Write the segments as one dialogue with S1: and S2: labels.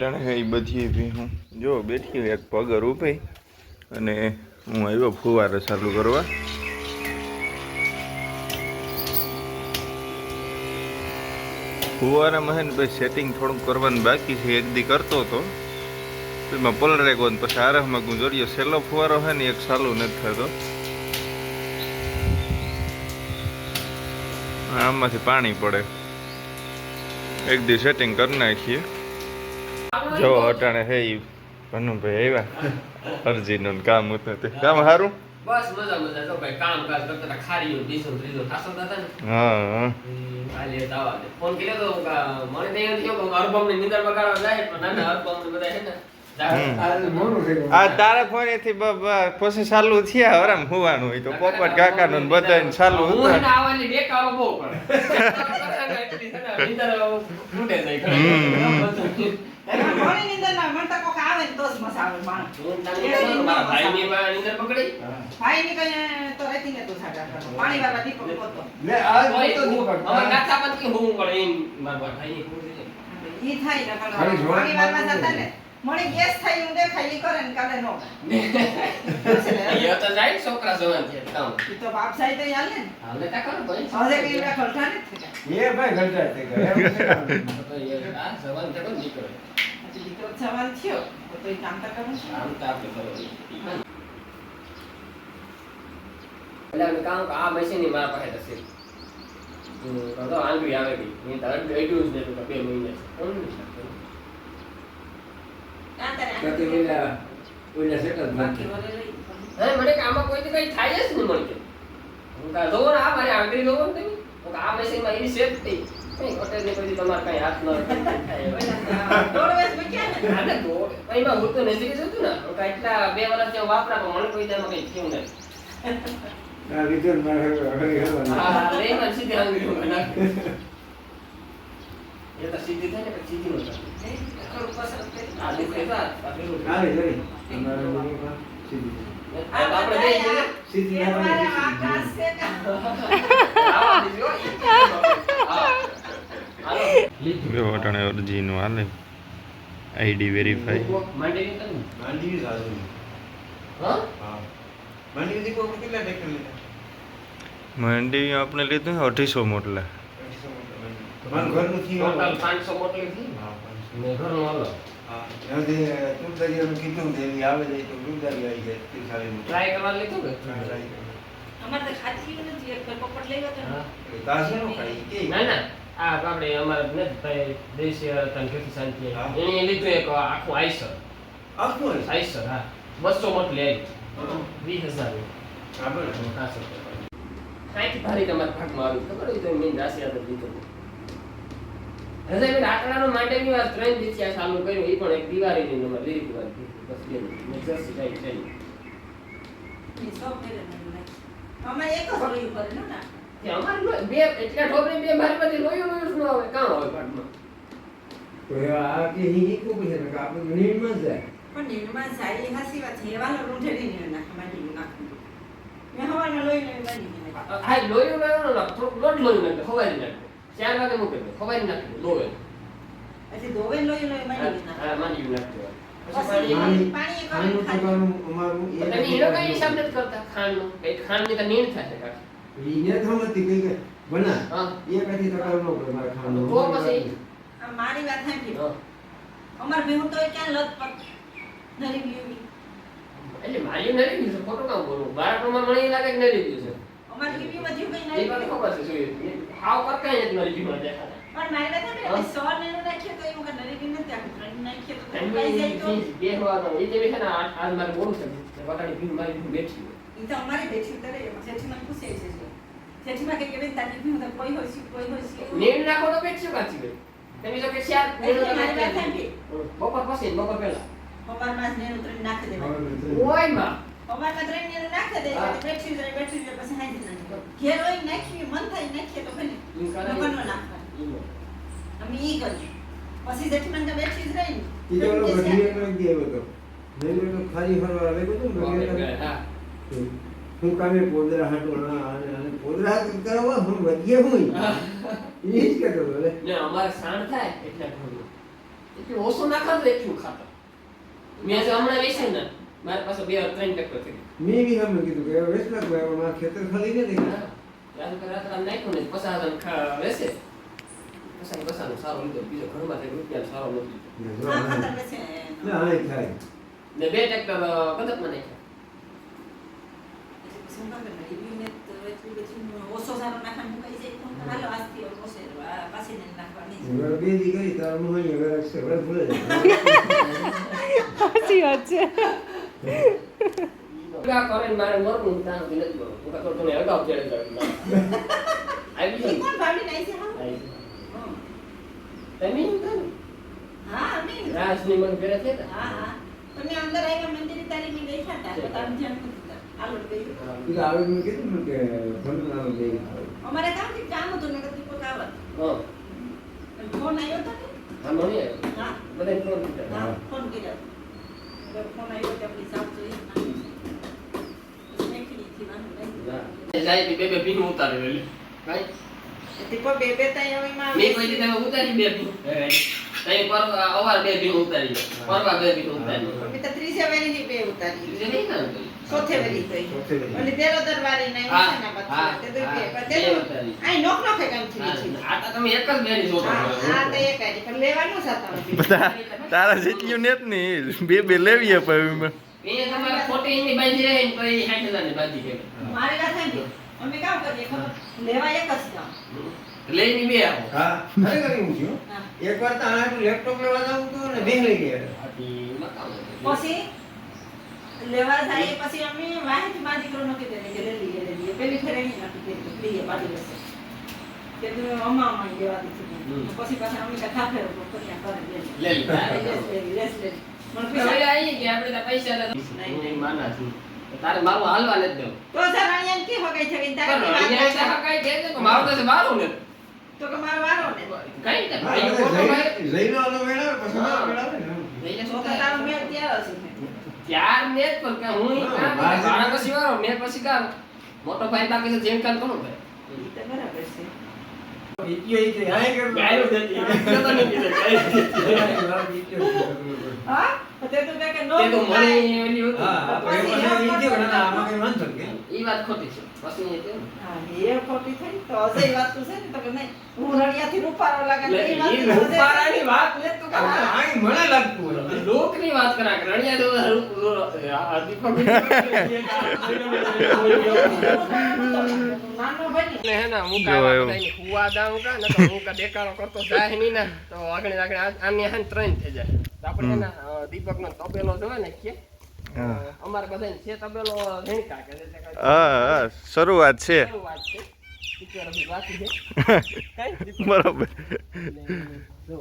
S1: અટાણે એ બધી બી હું જો બેઠી એક પગર ઊભી અને હું આવ્યો ફુવારે ચાલુ કરવા. ફુવારામાં છે ને ભાઈ સેટિંગ થોડુંક કરવાનું બાકી છે. એક દી કરતો હતો એમાં પલરે ગયો ને પછી આરફમાં ગુંજર્યો. છેલ્લો ફુવારો છે ને એક ચાલુ નથી થતો. આમાંથી પાણી પડે. એક દી સેટિંગ કરી નાખીએ. જો અટાણે હે ભનુભાઈ આવ્યા અરજીનું કામ હતું તે કામ સારું.
S2: બસ મજા મજા તો ભાઈ કામ કાજ કરતા ખારીઓ ડીસો ત્રીજો થાસો હતા ને.
S1: હા
S2: કાલે આવા દે ફોન કર્યો તો મને તો એવું થયું કે અરબમ ની નિંદર બગાડવા જાય પણ નાના અરબમ ને બધા છે ને
S1: આ તારા ફોન થી પછી ચાલુ થયા હરામ હોવાનું હોય તો પોપટ કાકા નું બધાને ચાલુ
S2: હું એને આવવાની દેખાવ બહુ પડે એટલી છે ને નિંદર લૂટે જાય
S3: મોની નિંદર ના મન તો કોક આવે ને તો જ મસા આવે માણ
S2: ભાઈ ની નિંદર પકડી
S3: ભાઈ ની કઈ તો રહેતી ને તો સાડા પાણી વાળા દીપક પોતો
S2: લે આ તો અમાર કાકા પણ કે હું પડે એમ માર ભાઈ ની પૂરી
S3: ઈ થાય ને પણ પાણી વાળવા જતા ને મને ગેસ થાય હું દેખાય ઈ કરે ને કાલે નો
S2: એ તો જાય છોકરા જવાન છે કામ
S3: ઈ તો બાપ સાઈ તો હાલે ને
S2: હાલે તા કરો ભાઈ
S3: હવે કે એવા ખલઠા ને
S4: એ ભાઈ ગલટા થઈ ગયા
S2: તો એ આ જવાન છે કોણ દીકરો
S3: દીકરો સવાલ થયો તો ઈ કામ કરવાનું છે
S2: આમ તો આપણે કરો એટલે કામ આ મશીન ની મારા પાસે હશે તો આંગળી આવે ગઈ મેં તો એડ્યુસ ને તો 2 મહિના કોણ નહીં
S4: કતી ઓલા ઓલા સેટ જ નથી
S2: હે મને કે આમાં કોઈ કઈ થાય જ નહીં મળકે હું કા જોવો ને આ મારી આંગળી જોવો ને તમે હું આ મશીન માં એની સેફ થઈ કઈ હોટેલ ને કોઈ તમાર કઈ હાથ ન
S3: દોડવેસ બક્યા ને
S2: આને તો એમાં હું તો નજીક જ હતું ને હું કા એટલા 2 વર્ષ જેવું વાપરા પણ મને કોઈ તેમાં કઈ થયું નહીં
S4: આ વિદ્યુત માં હરી હરવાનું
S2: હા લે મને સીધી આંગળી બનાવ એ તો સીધી થાય ને પછી સીધી ન થાય
S3: થોડું કસરત કરી
S2: આ દીકરી તા
S4: આરે જરી તમારે સીધી
S2: આપણે બે
S4: સીધી
S3: એ મારા આકાશ છે
S2: આવા દીજો હા
S1: બે અટાણે અરજીનું હાલે આઈડી વેરીફાઈ.
S2: માંડી તો
S4: માંડી સાજુ
S2: હા
S4: હા માંડી દીકો કેટલા ટ્રેક્ટર લીધા
S1: મંડી આપણે લીધું 250 મોટલા.
S4: તમારું ઘરનું થી
S2: ટોટલ 500 મોટલી થી
S4: હા
S2: મે ઘરનો આલો
S4: હા એમાંથી તુલદારીનું કીધું ને એવી આવે જાય તો તુલદારી આવી જાય તે સારી
S2: ટ્રાય કરવા લીધું કે
S3: અમાર તો ખાતી નથી એક પોપટ લઈ ગયો
S2: હા
S4: તાસે નો ખાઈ કે
S2: ના ના આ આપણે અમારા ને ભાઈ દેશી તન ખેતી શાંતિ એને લીધું એક આખું આઈસર
S4: આખું
S2: આઈસર હા 200 મોટલી આવી 20000
S4: બરાબર
S2: હા સર કાઈ ભારી તમારા ભાગમાં આવ્યું ખબર હોય તો મેં રાશિયા તો દીધું હજે મેં આકડાનો માટેની વાત 3 દિવસ ચાલુ કર્યું એ પણ એક દિવાળીની નંબર લીધી વાત બસ બે મેં જસ્ટ જાય જાય
S3: ઈ સબ મેરે નહીં અમે એક જ રોયું કરે ને
S2: કે અમાર બે એટલા ઠોબરી બે મારી પાસે લોયું લોયું ન આવે કામ આવે પાટમાં
S4: તો આ કે હી કો છે કે આપણે નીડમાં જાય
S3: પણ નીરમાં સાઈ હાસી વાત છે એવા રૂંઢે નહીં નાખવાની નાખું મેં હવાના લોહીને બની
S2: હા લોયું લોયું ન થોડું લોટ લોયું નાખે ખવારી નાખે 4 વાગે મૂકે ખવારી નાખે લોવે
S3: એટલે દોવે લોહી લોહી બની નાખે
S2: હા માની નાખે
S3: પાણી પાણી
S4: ખાનું ટકાનું અમારું
S2: તમે એનો કઈ હિસાબ નથી કરતા ખાંડનો કઈ ખાંડની તો નીણ થાય કાકી
S4: ઈને થમતી કે બના
S2: હા
S4: એ કદી ટકાનું ન પડે મારા ખાનું
S2: તો પછી
S3: આ મારી વાત સાંભળી
S2: હા
S3: અમાર બેહું તો ક્યાં લત પર નરી ગયું
S2: એટલે મારી નરી ગયું છે ખોટું કામ બોલું મારા પ્રમાણ મને લાગે કે નરી ગયું છે
S3: અમાર બીબી વધ્યું કઈ
S2: એ
S3: નહીં
S2: મને ખબર છે શું હાવ કરતા નથી મારી જીવન દેખાતા
S3: પણ મારી વાત સાંભળી સો ને નાખીએ તો એવું કે નરી ગયું નથી આખું ત્રણ નાખીએ તો કઈ જાય તો
S2: બે હોવાનો એ જેવી છે ને આજ મારે બોલું છે વટાણી પીને મારી બેઠી
S3: ઈ તો અમારી બેઠી કરે જેઠી મને પૂછે છે જેઠી માં કે બેન તારી પીવું તો કોઈ હોય છે
S2: નીણ નાખો તો બેઠી કાચી ગઈ તમે જો કે ચાર
S3: એટલે મારી વાત સાંભળી
S2: બપોર પછી બપોર પહેલા
S3: અમાર માં ને ઉતરી નાખી દેવાનું
S2: ઓય માં
S3: અમાર માં ત્રણ ને નાખી દે બેઠી જાય પછી હાજી નાખી ઘેર હોય નાખી મન થાય નાખીએ તો ભલે નકરનો નાખવાનું અમે ઈ કરીએ પછી જેઠી મને તો બેઠી જ રહી
S4: ઈ તો ઓલો ઘડીએ કરી દેવો તો નહીં તો ખાલી ફરવા આવે બધું
S2: હા
S4: હું કામે પોદરા હાટો અને પોદરા કરવા હું વધીએ હું ઈ જ કરતો લે
S2: ને અમાર સાણ થાય એટલે ઘણું એટલું ઓછું નાખો તો એટલું ખાતર મેં જે હમણાં વેચ્યું ને મારી પાસે 2-3 ટ્રેક્ટર થઈ
S4: મેં બી એમ કીધું કે વેચલા કોઈ હવે મારા ખેતર ખાલી નથી
S2: ગયા યાદ કરે રાત નાખ્યું ને 50,000 વેચે પસાનું સારો લીધો બીજો ઘરમાં થઈ રૂપિયા સારો નથી
S3: હા ખાતર બેસે
S4: ના આય થાય
S2: ને 2 ટ્રેક્ટર કદકમાં નાખ્યા
S3: શું કામ કરે ઈવીને તો એટલું બધું ઓછો સારો નાખવાનું મુકાઈ જાય તો હાલો આજથી ઓછો પાછી ને નાખવાની
S4: હવે બે દી ગઈ તાર હું અહીં હવે છે હવે ભૂલે જાય
S5: સાચી વાત છે
S2: કા કરે મારે મરનું તાણ નથી મરવું હું કા તો તને અગાઉ ચડે આવી
S3: ઈ
S2: ગઈ
S3: કોણ ભાડી નાઈ છે હા
S2: તમે
S3: હા અમે
S2: રાજની મન કરે છે ને
S3: હા હા તમે અંદર આવ્યા મંદિર તારી મી બેઠા હતા તો તારું ધ્યાન નતું આલો ગઈ
S4: ઈ આવે મેં કીધું ને કે ફોન નામ દે
S3: અમારે કામ હતું ને કદી કોઈ આવત
S2: હા
S3: ફોન આવ્યો તો ને
S2: હા મને
S3: હા
S2: બધા ફોન કર્યા
S3: હા ફોન કર્યો ફોન આવ્યો કે આપણી સાથ જોઈ મેકડી થી વાંધો નહીં
S2: જાય બે બે પીન ઉતારે લે ભાઈ
S3: દીપો બે બે તઈ હવે માં
S2: મેં કોઈ દીધા ઉતારી બે પીન તઈ પર અવાર બે પીન ઉતારી પરવા બે પીન ઉતારી
S3: અમે તો 30 વેરી ની બે ઉતારી
S2: જે નહીં કામ
S3: ચોથે વેરી તઈ
S4: ચોથે વેરી.
S3: ઓલી તેરો દરવારી નહીં
S2: હા,
S3: છે ના
S2: હા,
S3: બચ્ચા તે તો બે
S2: હા,
S3: તે
S2: બે ઉતારી.
S3: આઈ નોક નોક કામ થી છે
S2: આ તો તમે એક જ બેની જોડો
S3: હા હા તો એક આઈ પણ લેવાનું સાતા
S1: તારા જેટલું નેત ની બે લેવીએ પણ
S2: એ તમારે ખોટી ની બાંધી રહે ને તો એ 60,000 ની બાંધી કે
S3: મારી વાત સાંભળી અમે કામ કરીએ ખબર લેવા એક જ કામ
S2: લઈને બે આવો
S4: હા ખરેખર એવું થયું
S3: હા.
S4: એકવાર તો આનું લેપટોપ લેવા જાવું તો ને બેહ લઈ ગયા
S2: બાકી મકાન
S3: પછી લેવા જાય પછી અમે વાહી માં દીકરો નક્કી કરી કે લઈ લઈએ પેલી ફેરે નહીં નક્કી કરી લઈએ પાડી લેશે કે તું અમ્મા માં લેવા દીધી પછી પાછા અમે કથા ફેરો કર્યા કરે
S2: લે
S3: લેસ
S2: લે
S3: મને
S2: હવે
S3: પૈસા
S2: આવી ગયા આપણે તો પૈસા નહીં માના છું તારે મારું હાલવા નથી દેવું
S3: તો સરાણિયાને કે હગાઈ છે વિંતા
S2: પણ અહીંયા તો કઈ કહે છે કે મારું તો મારું ને
S3: તો કે મારો વારો ને
S2: કઈ ને
S4: હા,
S2: ભાઈ
S4: હવે
S2: ખોટો ભાઈ
S4: જઈને આનો મેળાવે, પછી મારો મેળાવે ને.
S2: લઈને
S3: તો
S2: શું
S3: તો તારો મેળ ત્યાં હશે
S2: ત્યાર ને જ પણ કે હું ઈ કામ
S4: હા,
S2: મારા પછી વાળો મેં પછી કામ મોટો ભાઈ બાકી છે જેમ કામ કોનો ભાઈ
S3: ઈ તો બરાબર છે
S4: ઈચ્યો ઈચ્યો, હાય કરું.
S2: ગાયરો દેતી તો નહીં કીધું
S3: હા તે તો કે નો
S2: તે તો મને ઓલી હતી
S4: હા, આપણે એ પછી ઈચ્યો ને, ના, આમાં કઈ વાંધો નહીં.
S2: ઈ વાત ખોટી છે પછી એ તેમ
S3: હા એ ખોટી થઈ તો અજય વાત તો છે ને તો કે નહીં હું રડિયાથી રૂપારો લાગે
S2: એટલે
S3: એ વાત
S2: ઈ રૂપારાની વાત ને તો
S4: આ તો આઈ મને લાગતું હોય.
S2: લોકની વાત કરા કે રણિયા તો દીપક
S3: નાનો ભાઈ
S2: એટલે હે ને હું
S1: જો
S2: કાંઈ
S1: એવું.
S2: બધાયને હુવા દાઉં કા ને તો હું કા દેખાડો કરતો જાય નહીં ને તો આગળ આની હે ને 3 થઈ જાય તો આપણે હે ને દીપકનો તબેલો જોવે ને કે
S1: હા.
S2: અમારે બધાને છે તબેલો ઝીણકા કે એટલે કાંઈ
S1: હા શરૂઆત છે
S2: એવું વાત છે પિક્ચર અભી બાકી છે કાંઈ દીપક
S1: બરોબર
S2: જો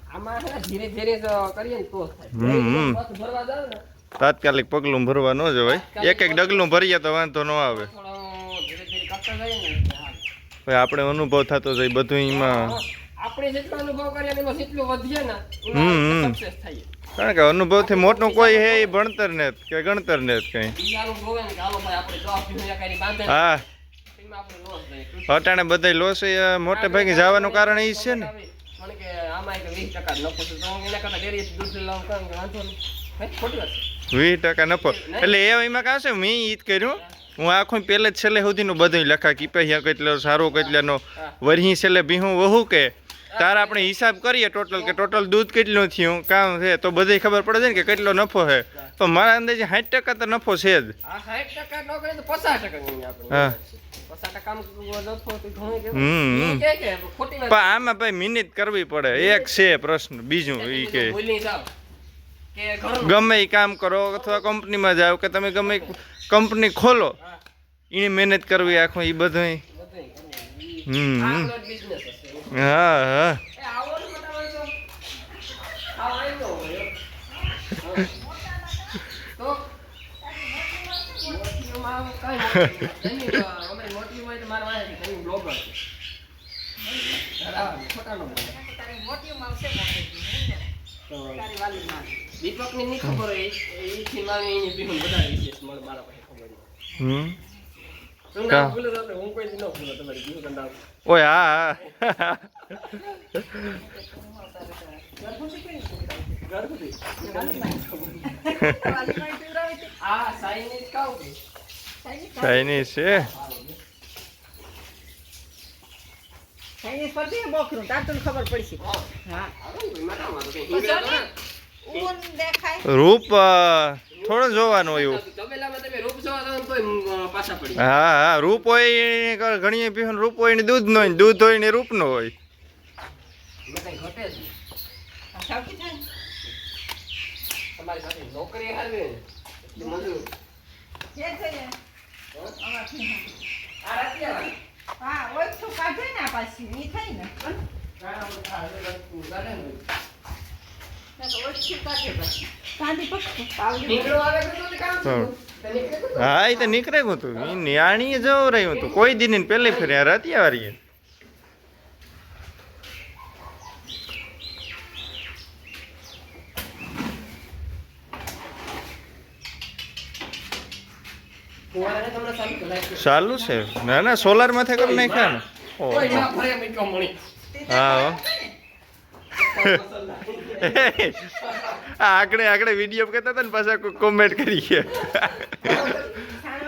S2: આમાં હે ને ધીરે ધીરે જો કરીએ ને તો થાય
S1: હમ.
S2: બસ ભરવા જાવ ને
S1: તાત્કાલિક પગલું ભરવા ન જવાય એક એક ડગલું ભરીએ તો વાંધો ન આવે
S2: થોડો ધીરે ધીરે કરતા જઈએ ને હા.
S1: પછી આપણે અનુભવ થતો જાય બધું એમાં
S2: આપણે જેટલો અનુભવ કરીએ ને એમાં જેટલું વધીએ ને
S1: હમ.
S2: એમાં સક્સેસ થઈએ
S1: કારણ કે અનુભવથી મોટું કોઈ હે એ ભણતર ને જ કે ગણતર ને જ કઈ
S2: બીજાનું જોવે ને કે હાલો ભાઈ આપણે જોબ થી કરી બાંધે ને
S1: હા
S2: એમાં આપણે લોસ જાય
S1: અટાણે બધા લોસ મોટે ભાગે જવાનું કારણ એ જ છે ને
S2: મને કે આમાં કે 20% નફો છે તો હું એના કરતા ડેરી દૂધ લાવું કારણ કે વાંધો નહીં હે ખોટી વાત છે.
S1: 20% નફો એટલે એમાં કાં છે મેં ઈ જ કર્યું હું આખું પહેલે જ છેલ્લે સુધીનું બધું લખા કીપૈયા કેટલો સારો કેટલાનો વરહી છેલ્લે ભીહું વહુ કે તાર આપણે હિસાબ કરીએ ટોટલ કે ટોટલ દૂધ કેટલું થયું કામ છે તો બધી ખબર પડે છે ને કે કેટલો નફો છે તો મારા અંદાજે 60% તો નફો છે જ
S2: આ 60% ન કરે તો 50% નહીં આપણે
S1: હા.
S2: 50% નફો તો ઘણું
S1: હમ.
S2: કેવું કે ખોટી વાત
S1: પણ આમાં ભાઈ મહેનત કરવી પડે એક છે પ્રશ્ન બીજું એ કે
S2: ભૂલી જાવ કે ઘણું
S1: ગમે એ કામ કરો અથવા કંપનીમાં જાઓ કે તમે ગમે કંપની ખોલો એની મહેનત કરવી આખું એ બધું
S2: બધુંય
S1: હમ.
S2: આપણો બિઝનેસ હશે
S1: હા હા
S2: એ આવો ને બતાવો તો આવો આઈ નો હોય તો મોટીમાં કાઈ નથી અમારી મોટી હોય તો મારા વાહે તમે બ્લોગર છે બરાબર ખોટા નો બોલે
S3: તારી મોટી માં છે મોટી
S2: તો
S3: તારી વાલી માં
S2: દીપકને નહીં ખબર હોય એ થી મારી એની બીહું બધા વિશેષ મને મારા પાસે ખબર નહીં
S1: હમ
S2: તું ના ભૂલો તો હું કોઈ દી ન ભૂલો તમારી જીવ કંડાવ.
S1: ઓય હા હા
S2: ઘરગુતી.
S3: વાલીમાં પીવડાવી હતી.
S2: આ ચાઇનીઝ ખાવ કે?
S1: ચાઇનીઝ છે
S3: ચાઇનીઝ પરથી બોકરું તાર તને ખબર પડશે
S2: હા.
S3: હા
S2: આવે ને ભાઈ, મારા માં તો કઈ
S3: તો
S2: હીરા
S3: જો ને,
S2: તો ના.
S3: ઊન દેખાય
S1: રૂપ થોડું જોવાનું હોય એવું.
S2: તબેલામાં તમે રૂપ જોવા જાઓ ને તોય પાછા પડી.
S1: હા હા રૂપ હોય એને ઘણી પીવું રૂપ હોય ને દૂધ નો હોય ને દૂધ હોય ને રૂપ નો હોય
S2: મેં કઈ ઘટે જ નહીં.
S3: આ સાવકી થાય ને.
S2: તમારી પાસે નોકરી હાલવી ને એટલી મજૂર.
S3: જે થઈએ આમાંથી
S2: આ રાતી આવવાની.
S3: હા ઓછું કાઢે ને આ પાછી ઈ થઈ ને ઓછું કાઢે પાછી કાંદી પકડું પાવલી
S2: નીકળો આવે તો તો કામ
S1: હા.
S2: તો નીકળે તો.
S1: હા એ તો નીકળે ગયું તું એ નિયાણી જવું રહ્યું હતું કોઈ દિન ને પહેલી ફેરી આ રાતી વાળી
S2: ફુવારાને તમને ચાલુ કરાય.
S1: ચાલુ છે ના ના સોલાર માથે કરી નાખ્યા ને
S2: કોઈ
S1: ઓહો.
S2: ના ભરે મીઠો મણી.
S1: હા હો. આગળ આગળ વિડીયો કરતા હતા ને પાછા કોમેન્ટ કરી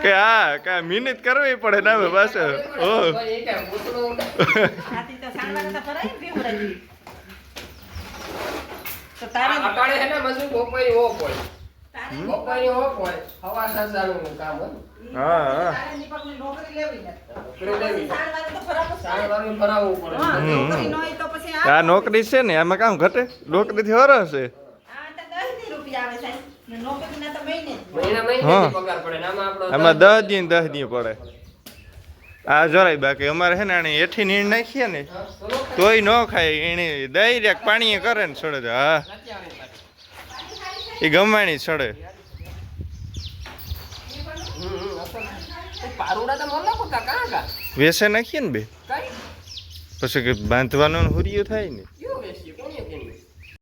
S1: કે હા કા મહેનત કરવી પડે ને હવે પાછો ઓ
S2: ભાઈ, એ કાંઈ ભૂતળું
S3: હાથી તો સાણવાને તો ભરાય ને ભીમરાજી તો તારે
S2: અટાણે હે ને મજૂર બપોરની ઓફ હોય.
S3: તારે
S2: બપોરની ઓફ હોય. હવા સાંજનું કામ હોય.
S1: હા હા
S3: તારે દીપકની નોકરી લેવી ને
S2: નોકરી લેવી.
S3: સાણવાને તો ભરાવું જ પડે.
S2: સાંજવાનું ભરાવવું પડે.
S3: હા,
S1: હમ.
S3: નોકરી ન હોય તો પછી
S1: આ નોકરી છે ને આમાં કામ ઘટે નોકરીથી હરસ છે
S3: આ તો 10 દી રૂપિયા આવે સાહેબ ને નોકરીના તો મહિને જ મળે.
S2: મહિના મહિને
S1: હા.
S2: પગાર પડે ને આમાં આપણો
S1: આમાં 10 દી 10 દી પડે આ જરાય બાકી અમારે છે ને આને હેઠી નીણ નાખીએ ને
S2: હા, તો નો ખાય.
S1: તોય ન ખાય એને ડાયરેક્ટ પાણીએ કરે ને સડે હા
S2: નથી આવે પાછી.
S1: એ ગમાણી સડે
S2: પારુડા તો મોલા કોકા કાં કા
S1: વેસે નાખીએ ને બે
S2: કઈ
S1: પછી કે બાંધવાનું હુરિયું થાય ને